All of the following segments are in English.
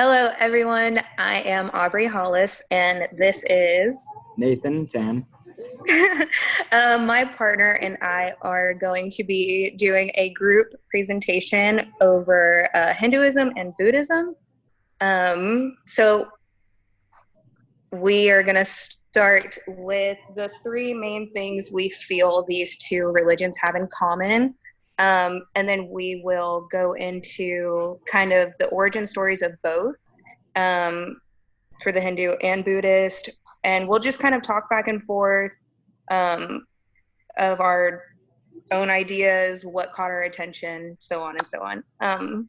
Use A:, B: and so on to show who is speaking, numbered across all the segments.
A: Hello, everyone. I am Aubrie Hollis, and this is
B: Nathan Tan.
A: my partner and I are going to be doing a group presentation over Hinduism and Buddhism. So we are going to start with the three main things we feel these two religions have in common. And then we will go into kind of the origin stories of both for the Hindu and Buddhist. And we'll just kind of talk back and forth um, of our own ideas, what caught our attention, so on and so on.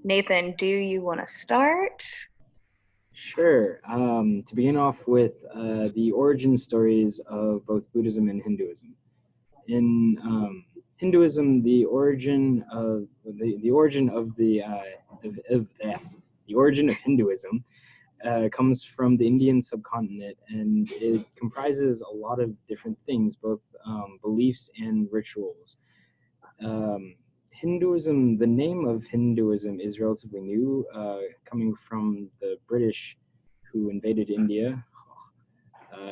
A: Nathan, do you want to start?
B: Sure. To begin off with the origin stories of both Buddhism and Hinduism. In Hinduism, the origin of the origin of the origin of Hinduism comes from the Indian subcontinent, and it comprises a lot of different things, both beliefs and rituals. Hinduism, the name of Hinduism is relatively new, coming from the British who invaded India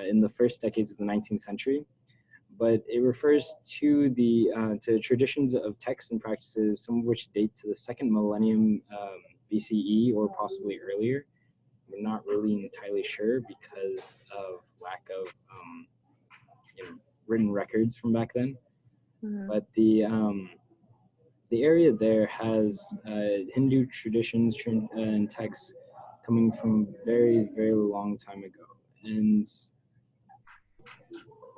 B: in the first decades of the 19th century. But it refers to the to traditions of texts and practices, some of which date to the second millennium BCE or possibly earlier. We're not really entirely sure because of lack of written records from back then. Mm-hmm. But the area there has Hindu traditions and texts coming from very, very long time ago. And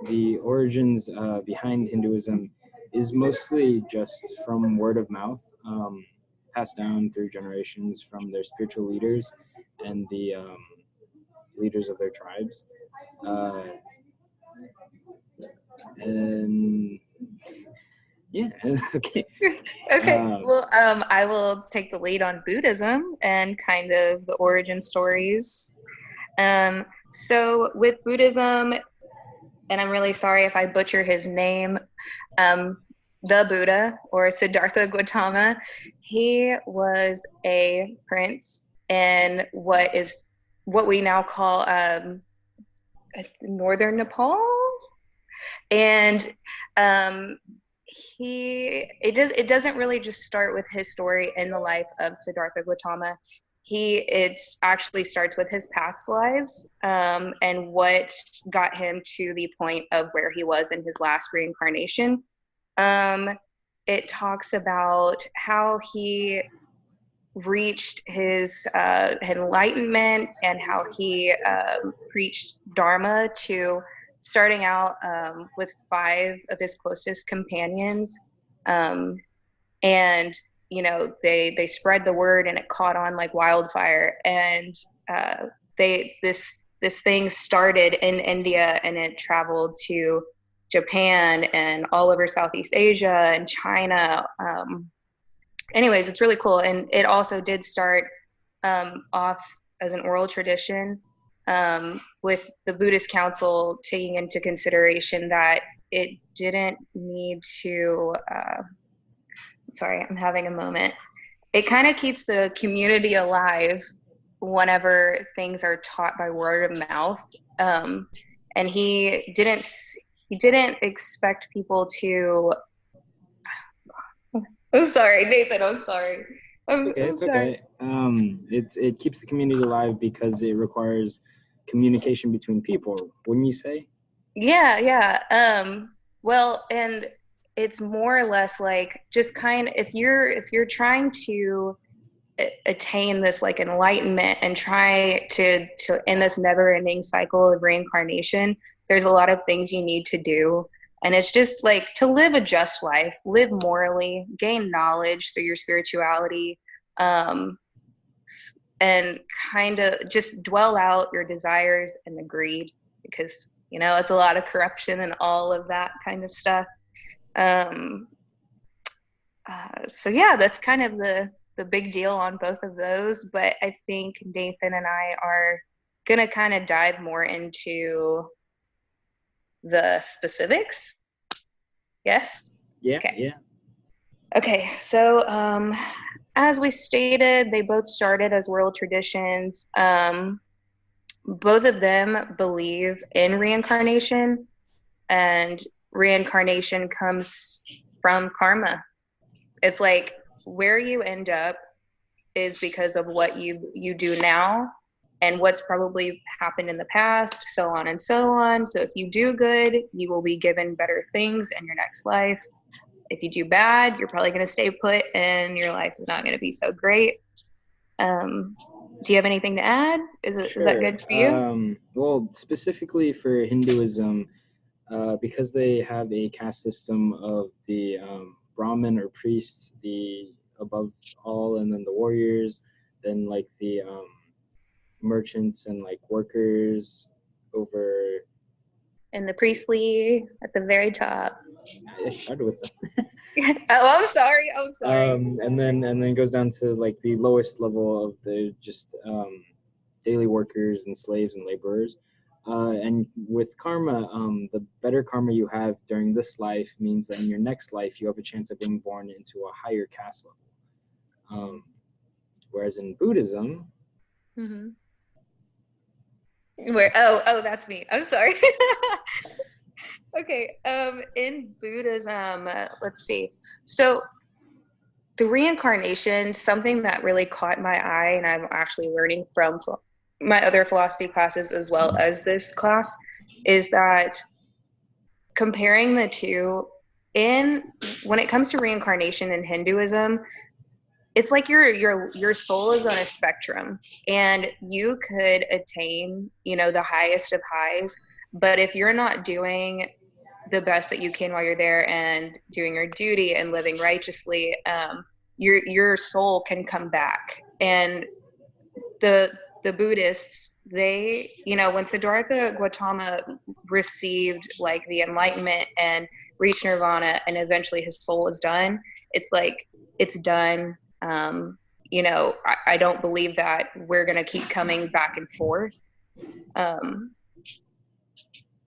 B: the origins behind Hinduism is mostly just from word of mouth, passed down through generations from their spiritual leaders and the leaders of their tribes. And yeah, okay.
A: Okay, I will take the lead on Buddhism and kind of the origin stories. So with Buddhism, and I'm really sorry if I butcher his name, the Buddha, or Siddhartha Gautama, he was a prince in what we now call northern Nepal. And it doesn't really just start with his story in the life of Siddhartha Gautama. It actually starts with his past lives and what got him to the point of where he was in his last reincarnation. It talks about how he reached his enlightenment and how he preached Dharma to starting out with 5 of his closest companions. And they spread the word and it caught on like wildfire, and this thing started in India and it traveled to Japan and all over Southeast Asia and China. Anyways, it's really cool. And it also did start off as an oral tradition, with the Buddhist Council taking into consideration that it didn't need to sorry, I'm having a moment. It kind of keeps the community alive whenever things are taught by word of mouth. And he didn't expect people to. I'm sorry, Nathan. I'm sorry.
B: It's okay. It keeps the community alive because it requires communication between people, wouldn't you say?
A: Yeah. Well, and it's more or less like just kind of if you're trying to attain this like enlightenment and try to end this never-ending cycle of reincarnation, there's a lot of things you need to do. And it's just like to live a just life, live morally, gain knowledge through your spirituality, and kind of just dwell out your desires and the greed, because it's a lot of corruption and all of that kind of stuff. So yeah, that's kind of the big deal on both of those. But I think Nathan and I are gonna kind of dive more into the specifics. Yes?
B: Yeah.
A: Okay.
B: Yeah.
A: Okay, so as we stated, they both started as world traditions. Both of them believe in reincarnation, and reincarnation comes from karma. It's like where you end up is because of what you do now and what's probably happened in the past, so on and so on. So if you do good, you will be given better things in your next life. If you do bad, you're probably going to stay put and your life is not going to be so great. Do you have anything to add? Is that
B: Sure.
A: good for you?
B: Well, specifically for Hinduism, because they have a caste system of the Brahmin or priests, the above all, and then the warriors, then like the merchants and like workers over.
A: And the priestly at the very top.
B: I started with them.
A: Oh, I'm sorry. I'm sorry.
B: And then goes down to like the lowest level of the just daily workers and slaves and laborers. And with karma, the better karma you have during this life means that in your next life you have a chance of being born into a higher caste level. Whereas in Buddhism,
A: Mm-hmm. Where? Oh, that's me. I'm sorry. Okay. In Buddhism, let's see. So the reincarnation, something that really caught my eye, and I'm actually learning from my other philosophy classes as well as this class, is that comparing the two in when it comes to reincarnation in Hinduism, it's like your soul is on a spectrum and you could attain, the highest of highs, but if you're not doing the best that you can while you're there and doing your duty and living righteously, your soul can come back. And the Buddhists, they, when Siddhartha Gautama received like the enlightenment and reached nirvana and eventually his soul is done, it's like it's done. I don't believe that we're going to keep coming back and forth.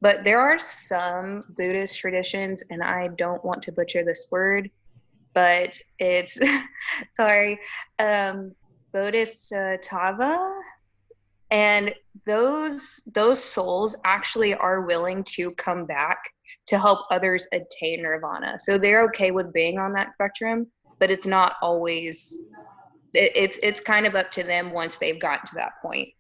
A: But there are some Buddhist traditions, and I don't want to butcher this word, but it's sorry, Bodhisattva, and those souls actually are willing to come back to help others attain nirvana. So they're okay with being on that spectrum, but it's not always. It's kind of up to them once they've gotten to that point.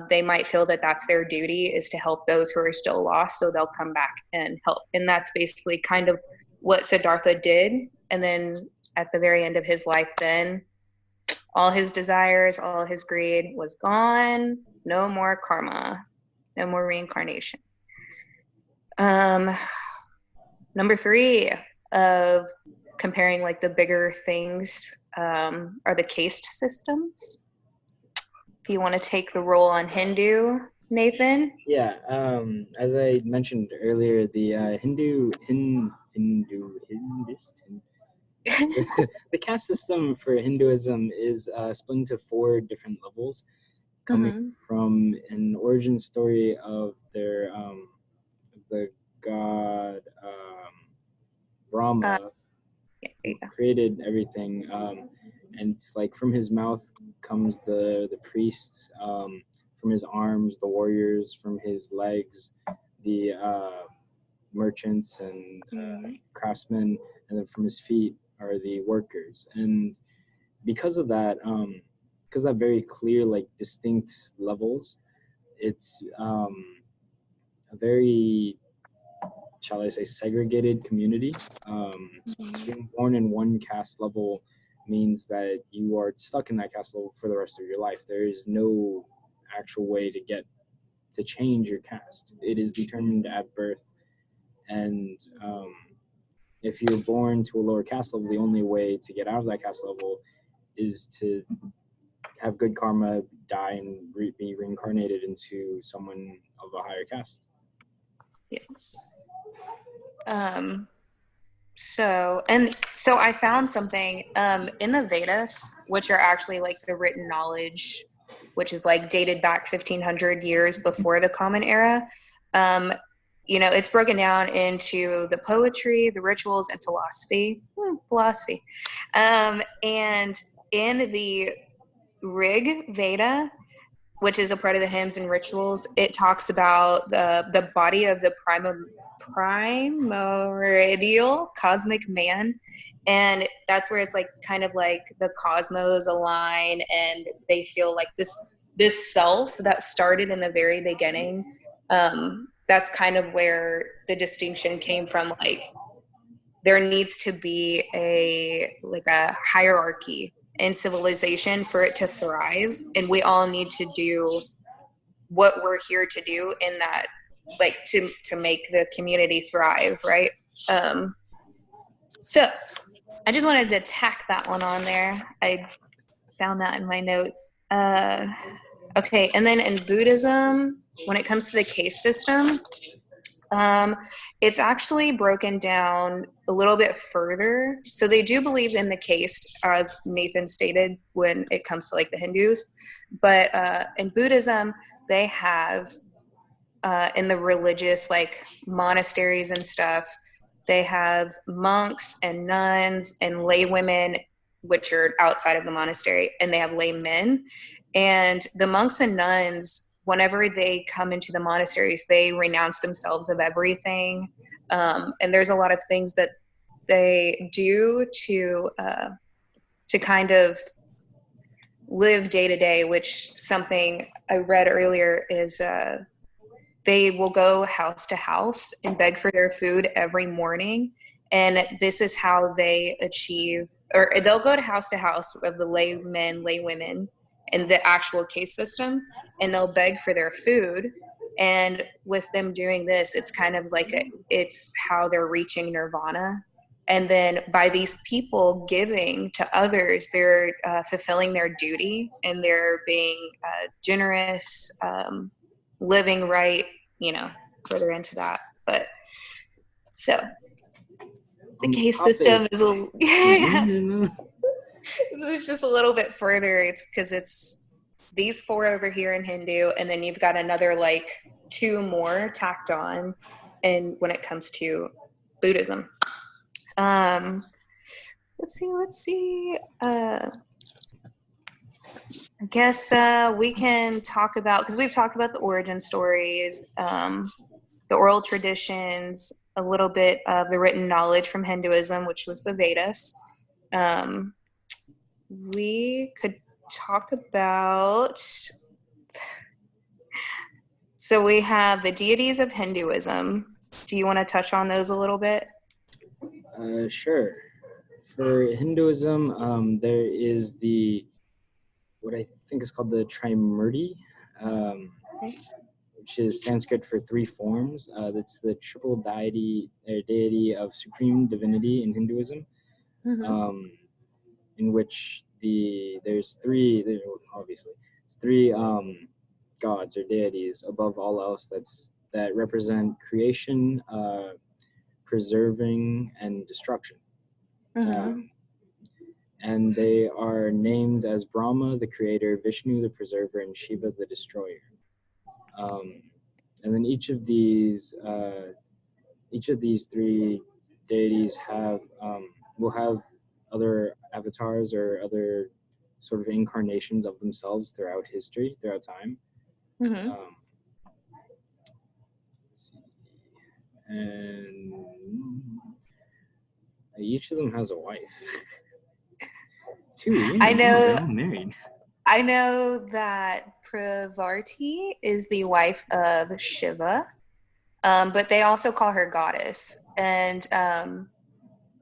A: They might feel that that's their duty is to help those who are still lost, so they'll come back and help. And that's basically kind of what Siddhartha did. And then at the very end of his life, then all his desires, all his greed was gone. No more karma, no more reincarnation. Number 3 of comparing like the bigger things are the caste systems. If you want to take the role on Hindu, Nathan.
B: Yeah, as I mentioned earlier, the the caste system for Hinduism is split into 4 different levels, coming from an origin story of the god Brahma, who created everything, and it's like from his mouth comes the priests, from his arms the warriors, from his legs the merchants and craftsmen, and then from his feet are the workers. And because of that, because that very clear like distinct levels, it's a very, shall I say, segregated community. Being born in one caste level means that you are stuck in that caste level for the rest of your life. There is no actual way to change your caste. It is determined at birth, and if you're born to a lower caste level, the only way to get out of that caste level is to have good karma, die, and be reincarnated into someone of a higher caste.
A: Yes. So I found something in the Vedas, which are actually like the written knowledge, which is like dated back 1500 years before the Common Era. It's broken down into the poetry, the rituals, and philosophy. And in the Rig Veda, which is a part of the hymns and rituals, it talks about the body of the primordial cosmic man. And that's where it's like kind of like the cosmos align and they feel like this self that started in the very beginning. That's kind of where the distinction came from. Like there needs to be a hierarchy in civilization for it to thrive, and we all need to do what we're here to do in that, like to make the community thrive, right? So I just wanted to tack that one on there. I found that in my notes. Okay, and then in Buddhism, when it comes to the caste system, it's actually broken down a little bit further. So they do believe in the caste, as Nathan stated, when it comes to like the Hindus. But in Buddhism, they have in the religious like monasteries and stuff, they have monks and nuns and lay women, which are outside of the monastery, and they have lay men. And the monks and nuns, whenever they come into the monasteries, they renounce themselves of everything. And there's a lot of things that they do to kind of live day to day, which something I read earlier is they will go house to house and beg for their food every morning. And this is how they achieve, or they'll go to house of the lay men, lay women, in the actual caste system, and they'll beg for their food. And with them doing this, it's kind of like it's how they're reaching nirvana. And then by these people giving to others, they're fulfilling their duty, and they're being generous, living right, further into that. But so the caste system is it's just a little bit further. It's because it's these 4 over here in Hindu, and then you've got another like 2 more tacked on. And when it comes to Buddhism, let's see. I guess we can talk about, because we've talked about the origin stories, the oral traditions, a little bit of the written knowledge from Hinduism, which was the Vedas. We could talk about, so we have the deities of Hinduism. Do you want to touch on those a little bit?
B: Sure. For Hinduism, there is what I think is called the Trimurti, which is Sanskrit for 3 forms. That's the triple deity of supreme divinity in Hinduism, in which there's 3 gods or deities above all else that represent creation, preserving, and destruction. And they are named as Brahma, the creator, Vishnu, the preserver, and Shiva, the destroyer. And then each of these 3 deities will have other avatars or other sort of incarnations of themselves throughout time. And each of them has a wife. 2, yeah,
A: I know.
B: They're all married.
A: I know that Pravarti is the wife of Shiva, but they also call her goddess. And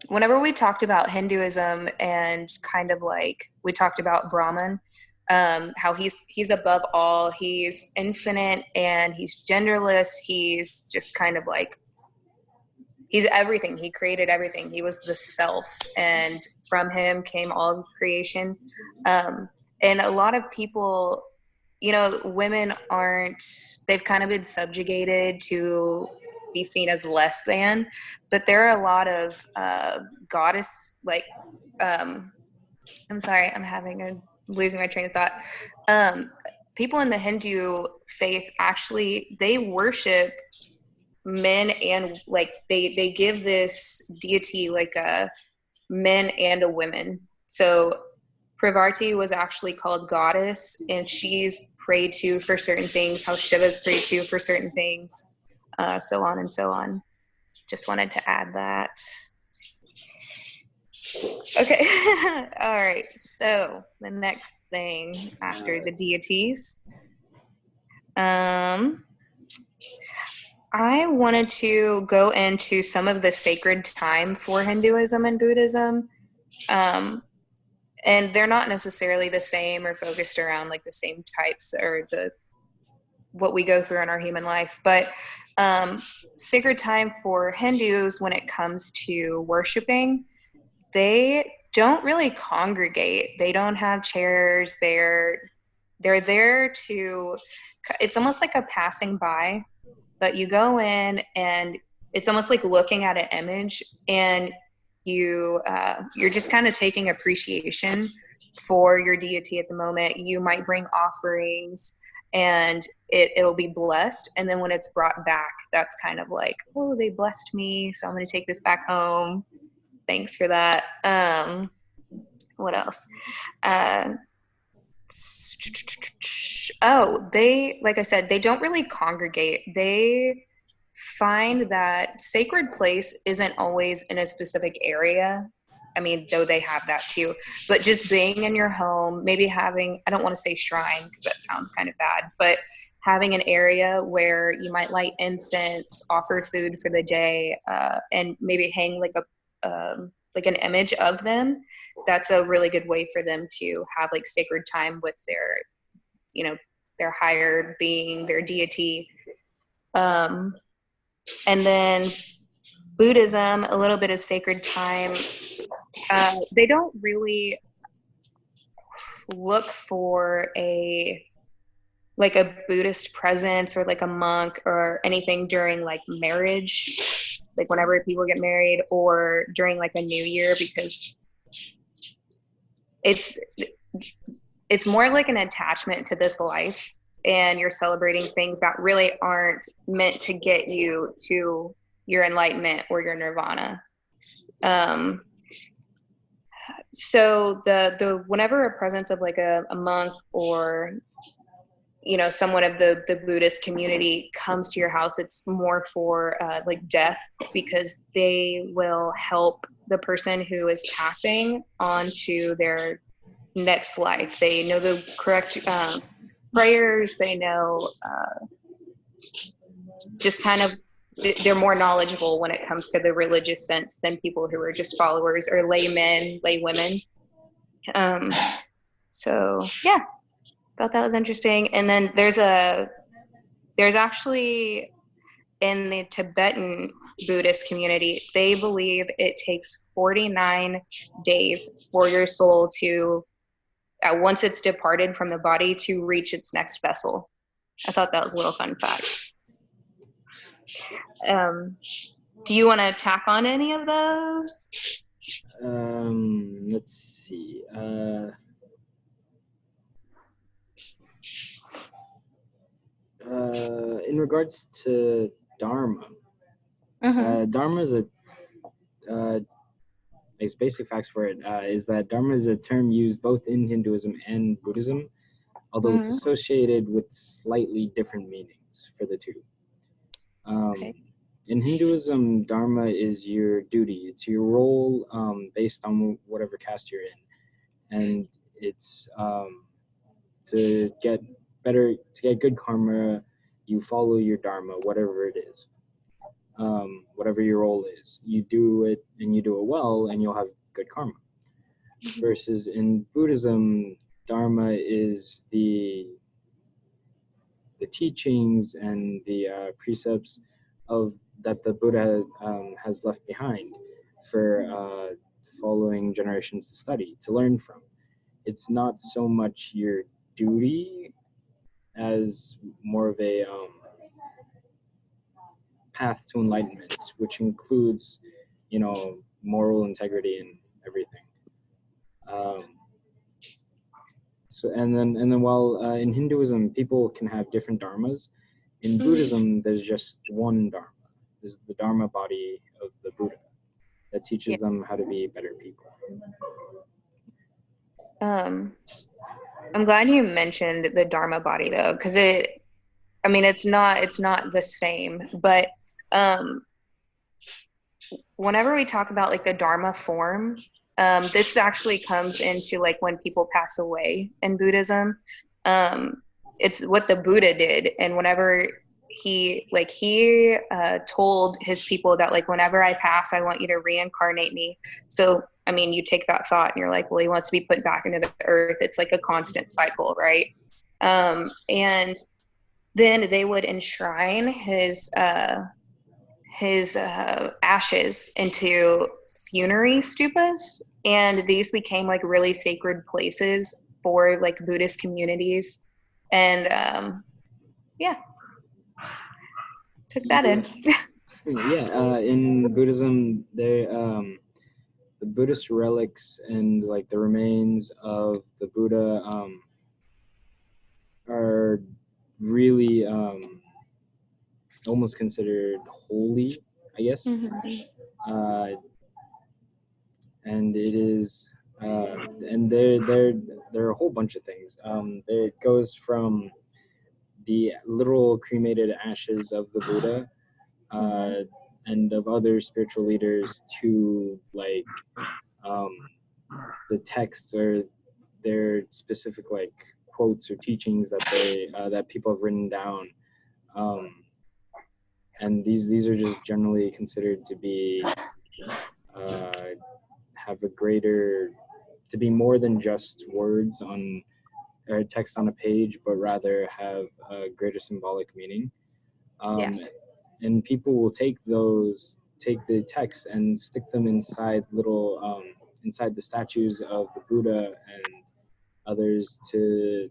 A: whenever we talked about Hinduism and kind of like we talked about Brahman, how he's above all, he's infinite, and he's genderless. He's just kind of like, he's everything. He created everything. He was the self, and from him came all creation. And a lot of people, women they've kind of been subjugated to be seen as less than, but there are a lot of goddess, like, I'm sorry, I'm losing my train of thought. People in the Hindu faith, actually, they worship men, and like they give this deity like a men and a women. So Pravarti was actually called goddess, and she's prayed to for certain things, how Shiva's prayed to for certain things, so on and so on. Just wanted to add that. Okay. All right. So the next thing after the deities, I wanted to go into some of the sacred time for Hinduism and Buddhism. And they're not necessarily the same or focused around like the same types or what we go through in our human life. But sacred time for Hindus, when it comes to worshiping, they don't really congregate. They don't have chairs. They're there to, it's almost like a passing by, but you go in and it's almost like looking at an image, and you're just kind of taking appreciation for your deity at the moment. You might bring offerings and it'll be blessed, and then when it's brought back, that's kind of like, oh, they blessed me, so I'm going to take this back home. Thanks for that. What else? They, like I said, they don't really congregate. They find that sacred place isn't always in a specific area. I mean, though they have that too, but just being in your home, maybe having, I don't want to say shrine because that sounds kind of bad, but having an area where you might light incense, offer food for the day, and maybe hang like an image of them. That's a really good way for them to have like sacred time with their higher being, their deity. And then Buddhism, a little bit of sacred time. They don't really look for a Buddhist presence or like a monk or anything during like marriage, like whenever people get married, or during like a new year, because it's more like an attachment to this life, and you're celebrating things that really aren't meant to get you to your enlightenment or your nirvana. So the whenever a presence of like a monk or someone of the Buddhist community comes to your house, it's more for like death, because they will help the person who is passing on to their next life. They know the correct prayers. They know just kind of, they're more knowledgeable when it comes to the religious sense than people who are just followers or laymen, lay women. So yeah, thought that was interesting. And then there's actually, in the Tibetan Buddhist community, they believe it takes 49 days for your soul to, once it's departed from the body, to reach its next vessel. I thought that was a little fun fact. Do you want to tack on any of those?
B: Let's see. In regards to Dharma, Dharma is its basic facts for it is that Dharma is a term used both in Hinduism and Buddhism, although it's associated with slightly different meanings for the two.
A: Okay.
B: In Hinduism, Dharma is your duty. It's your role based on whatever caste you're in. And it's to get good karma, you follow your Dharma, whatever it is. Whatever your role is. You do it, and you do it well, and you'll have good karma. Versus in Buddhism, Dharma is the teachings and the precepts that the Buddha has left behind for following generations to study, to learn from. It's not so much your duty as more of a path to enlightenment, which includes, moral integrity and everything. So and then while in Hinduism people can have different dharmas, in Buddhism there's just one dharma. There's the dharma body of the Buddha that teaches them how to be better people.
A: Um, I'm glad you mentioned the Dharma body though, because it's not the same, but um, whenever we talk about like the Dharma form, this actually comes into like when people pass away in Buddhism. Um, it's what the Buddha did, and whenever he told his people that like whenever I pass, I want you to reincarnate me. So I mean, you take that thought and you're like, well, he wants to be put back into the earth. It's like a constant cycle, right? And then they would enshrine his ashes into funerary stupas, and these became like really sacred places for like Buddhist communities. And yeah, took that in.
B: Yeah, in Buddhism, the Buddhist relics and like the remains of the Buddha are really almost considered holy, I guess.
A: Mm-hmm.
B: Uh, and it is, and there are a whole bunch of things. It goes from the literal cremated ashes of the Buddha uh, and of other spiritual leaders to like um, the texts or their specific like quotes or teachings that people have written down, um, and these are just generally considered to be uh, have a greater to be more than just words on or text on a page, but rather have a greater symbolic meaning.
A: Yeah.
B: And people will take the texts and stick them inside little inside the statues of the Buddha and others to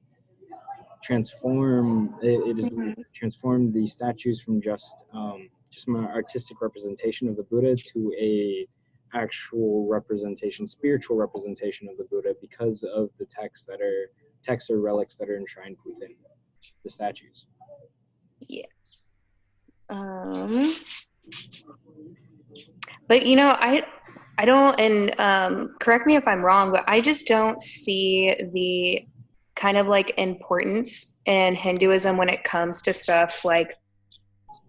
B: transform. It is believed
A: Mm-hmm.
B: to transform the statues from just an artistic representation of the Buddha to a actual representation, spiritual representation of the Buddha because of the texts or relics that are enshrined within the statues.
A: Yes. Um, but I don't, and correct me if I'm wrong, but I just don't see the kind of like importance in Hinduism when it comes to stuff like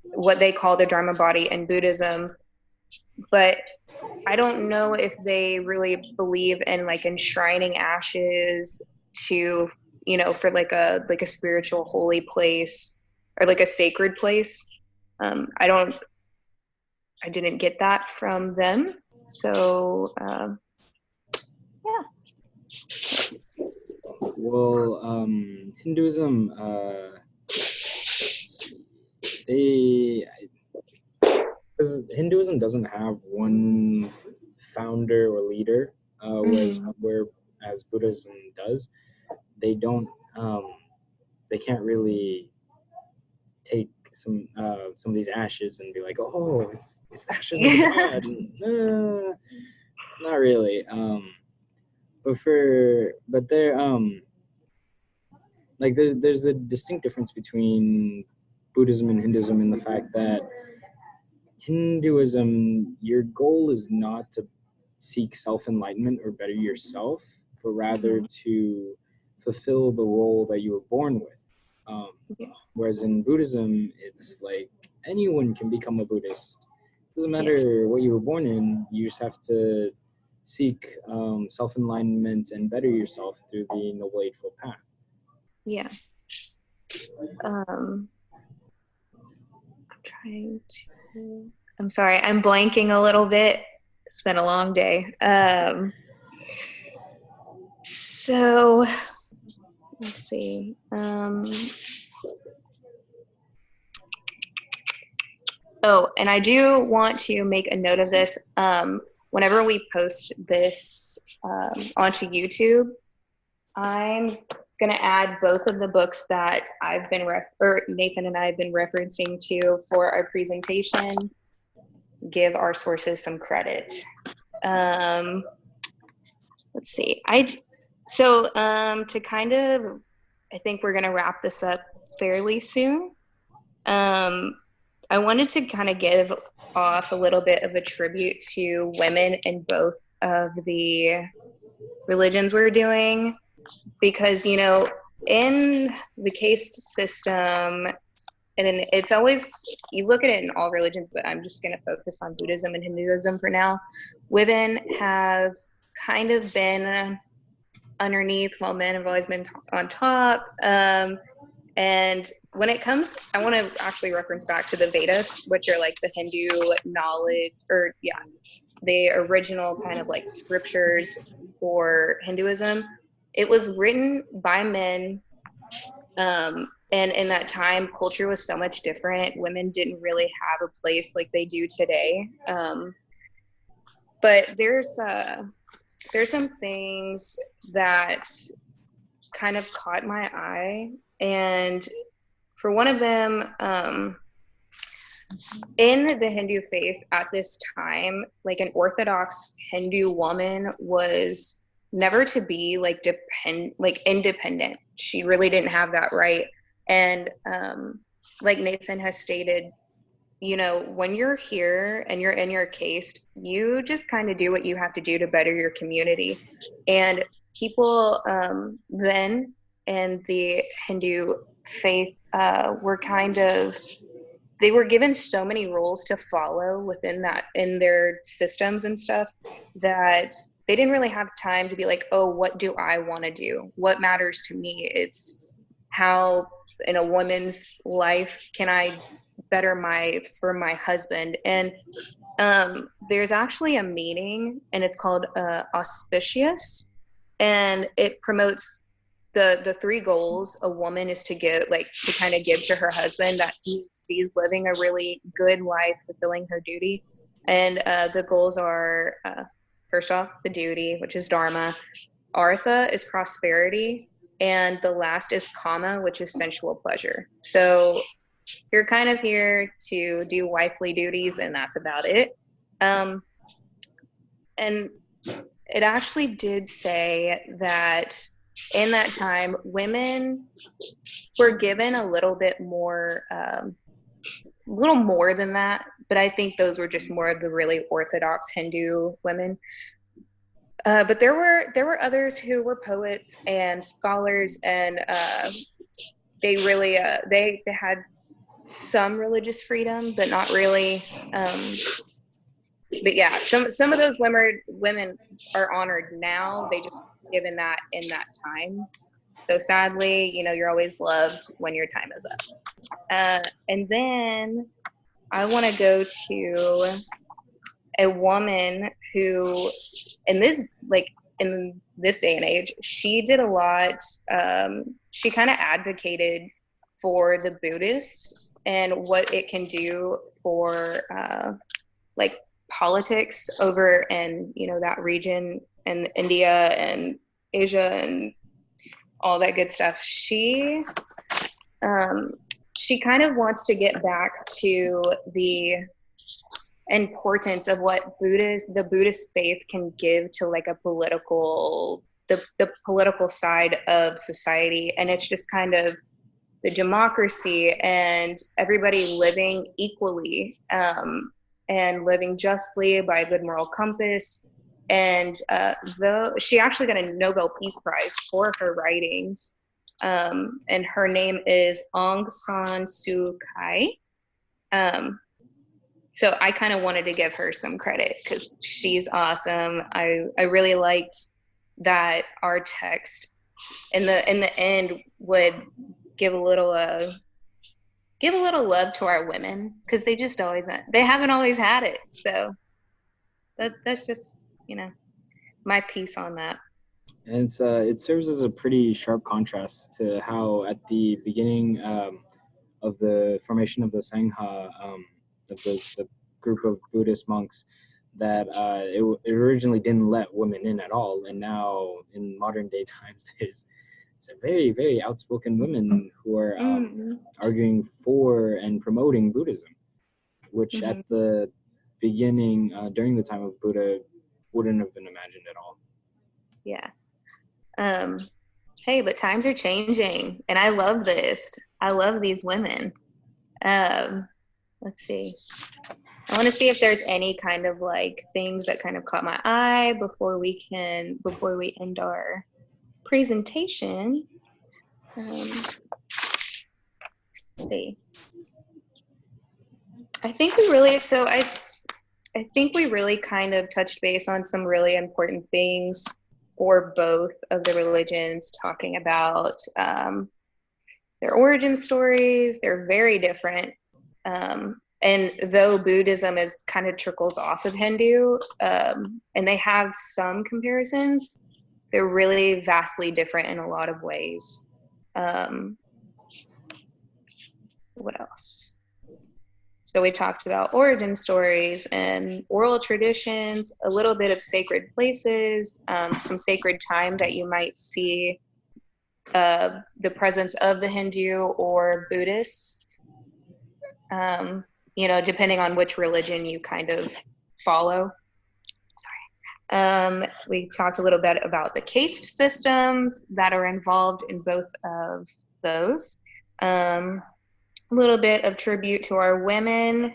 A: what they call the Dharma body in Buddhism. But I don't know if they really believe in like enshrining ashes to, for like a spiritual holy place or like a sacred place. I don't I didn't get that from them. So yeah.
B: Well, Hinduism, they because Hinduism doesn't have one founder or leader,
A: Mm-hmm.
B: whereas Buddhism does. They don't. Um, they can't really take some of these ashes and be like, oh, it's the ashes of the god. Not really. But they're like there's a distinct difference between Buddhism and Hinduism in the fact that Hinduism, your goal is not to seek self enlightenment or better yourself, but rather
A: Mm-hmm.
B: to fulfill the role that you were born with. Um,
A: Yeah.
B: Whereas in Buddhism, it's like anyone can become a Buddhist. It doesn't
A: Yeah.
B: matter what you were born in, you just have to seek self enlightenment and better yourself through the Noble Eightfold Path.
A: Yeah. Um, I'm trying to. I'm sorry. I'm blanking a little bit. It's been a long day. So let's see. Oh, and I do want to make a note of this. Whenever we post this onto YouTube, I'm going to add both of the books that or Nathan and I have been referencing to for our presentation. Give our sources some credit. Um, let's see. To kind of, I think we're going to wrap this up fairly soon. Um, I wanted to kind of give off a little bit of a tribute to women in both of the religions were doing, because, you know, in the caste system, and it's always, you look at it in all religions, but I'm just going to focus on Buddhism and Hinduism for now. Women have kind of been underneath while men have always been on top. And when it comes, I want to actually reference back to the Vedas, which are like the Hindu knowledge, or yeah, the original kind of like scriptures for Hinduism. It was written by men. And in that time, culture was so much different. Women didn't really have a place like they do today. But there's some things that kind of caught my eye. And for one of them, in the Hindu faith at this time, like an Orthodox Hindu woman was never to be like independent. She really didn't have that right. And like Nathan has stated, you know, when you're here and you're in your caste, you just kind of do what you have to do to better your community. And people then in the Hindu faith were kind of, they were given so many rules to follow within that, in their systems and stuff, that they didn't really have time to be like, oh, what do I want to do? What matters to me? It's how in a woman's life can I better for my husband. And there's actually a meeting, and it's called auspicious, and it promotes the three goals a woman is to give, like to kind of give to her husband, that she's living a really good life, fulfilling her duty. And the goals are, first off, the duty, which is dharma. Artha is prosperity, and the last is kama, which is sensual pleasure. So you're kind of here to do wifely duties, and that's about it. And it actually did say that in that time, women were given a little bit more, a little more than that, but I think those were just more of the really Orthodox Hindu women. But there were others who were poets and scholars, and they really they had some religious freedom, but not really. But yeah, some of those women are honored now. They just given that in that time. So sadly, you know, you're always loved when your time is up. And then I want to go to a woman who, in this day and age, she did a lot. She kind of advocated for the Buddhists and what it can do for like politics over in, you know, that region, and India and Asia and all that good stuff. She kind of wants to get back to the importance of what the Buddhist faith can give to like a political, the political side of society. And it's just kind of the democracy and everybody living equally, and living justly by a good moral compass. And though she actually got a Nobel Peace Prize for her writings, and her name is Aung San Suu Kyi. So I kind of wanted to give her some credit because she's awesome. I really liked that our text in the end would give a little love to our women, because they haven't always had it. So that's just, you know, my piece on that.
B: And it serves as a pretty sharp contrast to how at the beginning of the formation of the Sangha, of the group of Buddhist monks, that it originally didn't let women in at all, and now in modern day times there's some very, very outspoken women who are arguing for and promoting Buddhism, which at the beginning, during the time of Buddha, wouldn't have been imagined at all.
A: Yeah. Hey, but times are changing, and I love this. I love these women. Let's see. I want to see if there's any kind of like things that kind of caught my eye before we end our presentation. Let's see. I think we really kind of touched base on some really important things for both of the religions, talking about their origin stories. They're very different. And though Buddhism is kind of trickles off of Hindu, and they have some comparisons, they're really vastly different in a lot of ways. What else? So we talked about origin stories and oral traditions, a little bit of sacred places, some sacred time that you might see the presence of the Hindu or Buddhist, depending on which religion you kind of follow. We talked a little bit about the caste systems that are involved in both of those. A little bit of tribute to our women,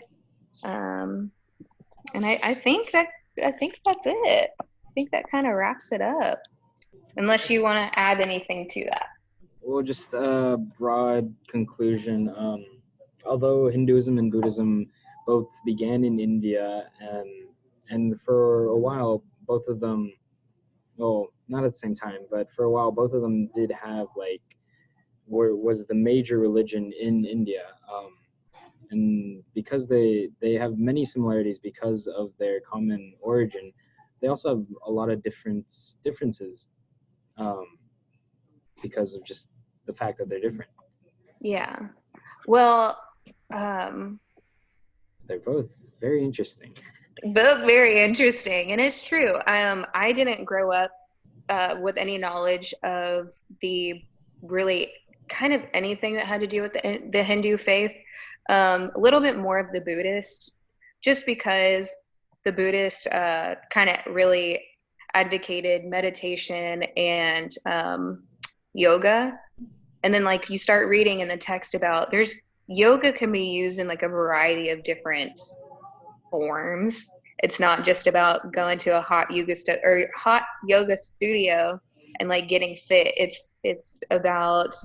A: and I think that's it. I think that kind of wraps it up, unless you want to add anything to that.
B: Well, just a broad conclusion. Although Hinduism and Buddhism both began in India, and for a while both of them, well, not at the same time, but for a while both of them did have was the major religion in India, and because they have many similarities because of their common origin, they also have a lot of differences, because of just the fact that they're different.
A: Yeah, well,
B: they're both very interesting.
A: Both very interesting, and it's true. I didn't grow up with any knowledge of the really kind of anything that had to do with the Hindu faith. A little bit more of the Buddhist, just because the Buddhist kind of really advocated meditation and yoga. And then like you start reading in the text about yoga can be used in like a variety of different forms. It's not just about going to a hot yoga studio and like getting fit. It's about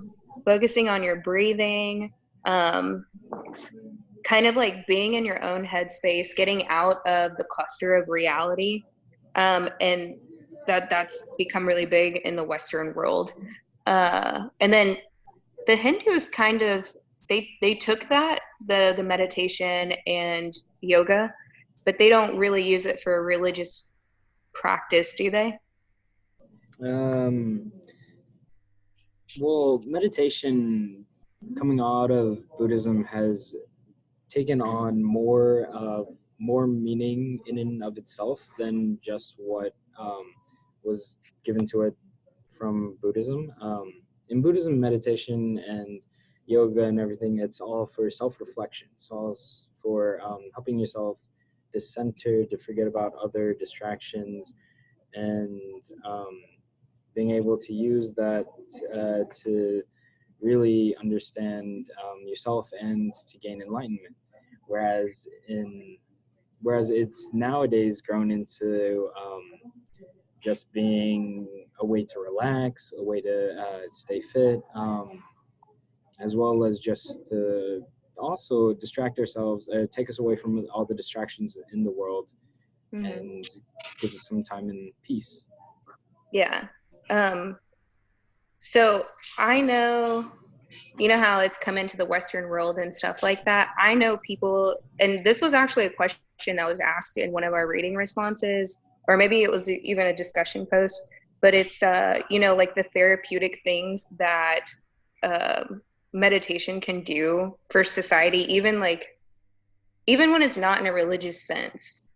A: focusing on your breathing, kind of like being in your own headspace, getting out of the cluster of reality, and that's become really big in the Western world. And then the Hindus kind of they took that the meditation and yoga, but they don't really use it for a religious practice, do they?
B: Well, meditation coming out of Buddhism has taken on more meaning in and of itself than just what was given to it from Buddhism. In Buddhism, meditation and yoga and everything, it's all for self-reflection. It's all for helping yourself to center, to forget about other distractions, and being able to use that to really understand yourself and to gain enlightenment. Whereas it's nowadays grown into just being a way to relax, a way to stay fit, as well as just to also distract ourselves, take us away from all the distractions in the world, mm-hmm. and give us some time in peace.
A: Yeah. So I know, how it's come into the Western world and stuff like that. I know people, and this was actually a question that was asked in one of our reading responses, or maybe it was even a discussion post, but it's, like the therapeutic things that meditation can do for society, even when it's not in a religious sense.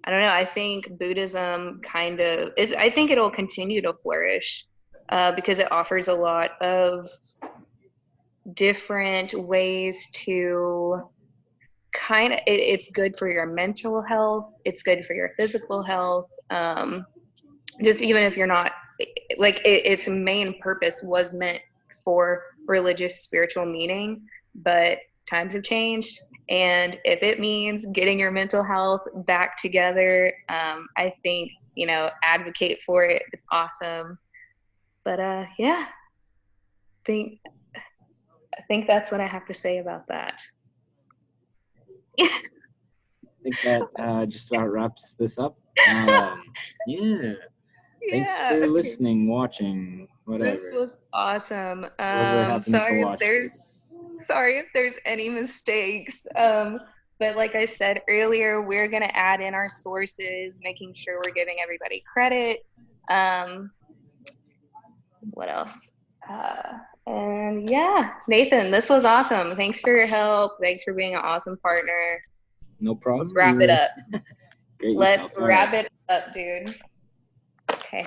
A: I don't know. I think Buddhism I think it'll continue to flourish because it offers a lot of different ways to it's good for your mental health. It's good for your physical health. Just even if you're not, its main purpose was meant for religious, spiritual meaning, but times have changed. And if it means getting your mental health back together, I think, advocate for it. It's awesome. But yeah, I think that's what I have to say about that.
B: I think that just about wraps this up. Yeah. Thanks
A: Yeah.
B: for listening, watching, whatever.
A: This was awesome.
B: Whoever happens to watch this.
A: Sorry if there's any mistakes. But like I said earlier, we're gonna add in our sources, making sure we're giving everybody credit. What else? And yeah, Nathan, this was awesome. Thanks for your help. Thanks for being an awesome partner.
B: No problem.
A: Let's wrap it up.
B: Great
A: Let's
B: yourself.
A: wrap it up, dude. Okay.